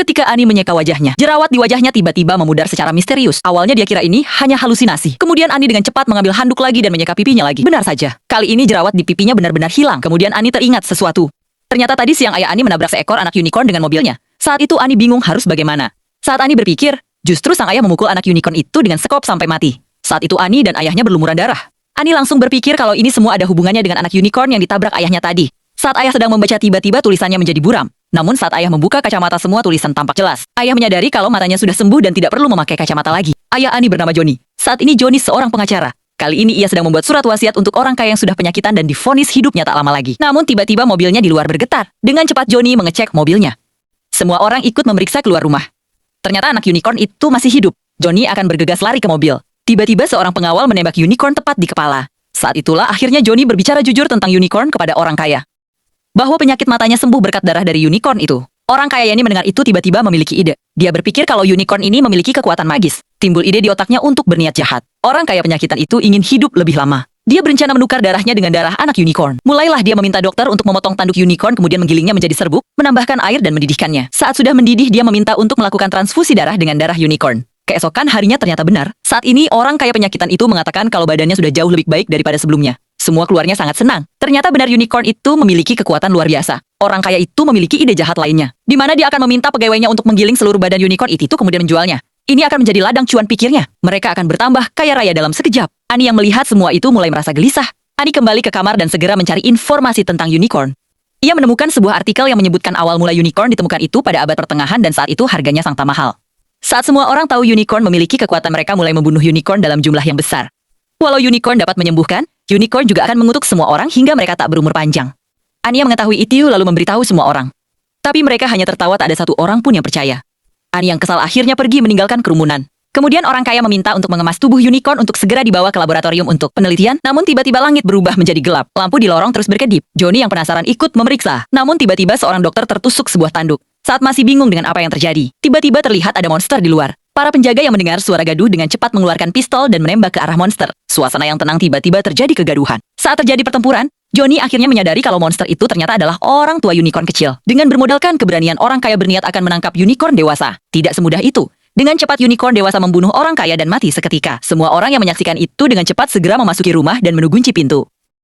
Ketika Ani menyeka wajahnya, jerawat di wajahnya tiba-tiba memudar secara misterius. Awalnya dia kira ini hanya halusinasi. Kemudian Ani dengan cepat mengambil handuk lagi dan menyeka pipinya lagi. Benar saja, kali ini jerawat di pipinya benar-benar hilang. Kemudian Ani teringat sesuatu. Ternyata tadi siang ayah Ani menabrak seekor anak unicorn dengan mobilnya. Saat itu Ani bingung harus bagaimana. Saat Ani berpikir, justru sang ayah memukul anak unicorn itu dengan sekop sampai mati. Saat itu Ani dan ayahnya berlumuran darah. Ani langsung berpikir kalau ini semua ada hubungannya dengan anak unicorn yang ditabrak ayahnya tadi. Saat ayah sedang membaca tiba-tiba tulisannya menjadi buram. Namun saat ayah membuka kacamata semua tulisan tampak jelas. Ayah menyadari kalau matanya sudah sembuh dan tidak perlu memakai kacamata lagi. Ayah Ani bernama Johnny. Saat ini Johnny seorang pengacara. Kali ini ia sedang membuat surat wasiat untuk orang kaya yang sudah penyakitan dan divonis hidupnya tak lama lagi. Namun tiba-tiba mobilnya di luar bergetar. Dengan cepat Johnny mengecek mobilnya. Semua orang ikut memeriksa keluar rumah. Ternyata anak unicorn itu masih hidup. Johnny akan bergegas lari ke mobil. Tiba-tiba seorang pengawal menembak unicorn tepat di kepala. Saat itulah akhirnya Johnny berbicara jujur tentang unicorn kepada orang kaya. Bahwa penyakit matanya sembuh berkat darah dari unicorn itu. Orang kaya ini mendengar itu tiba-tiba memiliki ide. Dia berpikir kalau unicorn ini memiliki kekuatan magis. Timbul ide di otaknya untuk berniat jahat. Orang kaya penyakitan itu ingin hidup lebih lama. Dia berencana menukar darahnya dengan darah anak unicorn. Mulailah dia meminta dokter untuk memotong tanduk unicorn kemudian menggilingnya menjadi serbuk, menambahkan air dan mendidihkannya. Saat sudah mendidih dia meminta untuk melakukan transfusi darah dengan darah unicorn. Keesokan harinya ternyata benar. Saat ini orang kaya penyakitan itu mengatakan kalau badannya sudah jauh lebih baik daripada sebelumnya. Semua keluarnya sangat senang. Ternyata benar unicorn itu memiliki kekuatan luar biasa. Orang kaya itu memiliki ide jahat lainnya, di mana dia akan meminta pegawainya untuk menggiling seluruh badan unicorn itu kemudian menjualnya. Ini akan menjadi ladang cuan pikirnya. Mereka akan bertambah kaya raya dalam sekejap. Ani yang melihat semua itu mulai merasa gelisah. Ani kembali ke kamar dan segera mencari informasi tentang unicorn. Ia menemukan sebuah artikel yang menyebutkan awal mula unicorn ditemukan itu pada abad pertengahan dan saat itu harganya sangat mahal. Saat semua orang tahu unicorn memiliki kekuatan, mereka mulai membunuh unicorn dalam jumlah yang besar. Walau unicorn dapat menyembuhkan, unicorn juga akan mengutuk semua orang hingga mereka tak berumur panjang. Anya mengetahui itu lalu memberitahu semua orang. Tapi mereka hanya tertawa, tak ada satu orang pun yang percaya. Anya yang kesal akhirnya pergi meninggalkan kerumunan. Kemudian orang kaya meminta untuk mengemas tubuh unicorn untuk segera dibawa ke laboratorium untuk penelitian. Namun tiba-tiba langit berubah menjadi gelap. Lampu di lorong terus berkedip. Johnny yang penasaran ikut memeriksa. Namun tiba-tiba seorang dokter tertusuk sebuah tanduk. Saat masih bingung dengan apa yang terjadi, tiba-tiba terlihat ada monster di luar. Para penjaga yang mendengar suara gaduh dengan cepat mengeluarkan pistol dan menembak ke arah monster. Suasana yang tenang tiba-tiba terjadi kegaduhan. Saat terjadi pertempuran, Johnny akhirnya menyadari kalau monster itu ternyata adalah orang tua unicorn kecil. Dengan bermodalkan keberanian, orang kaya berniat akan menangkap unicorn dewasa. Tidak semudah itu. Dengan cepat unicorn dewasa membunuh orang kaya dan mati seketika. Semua orang yang menyaksikan itu dengan cepat segera memasuki rumah dan mengunci pintu.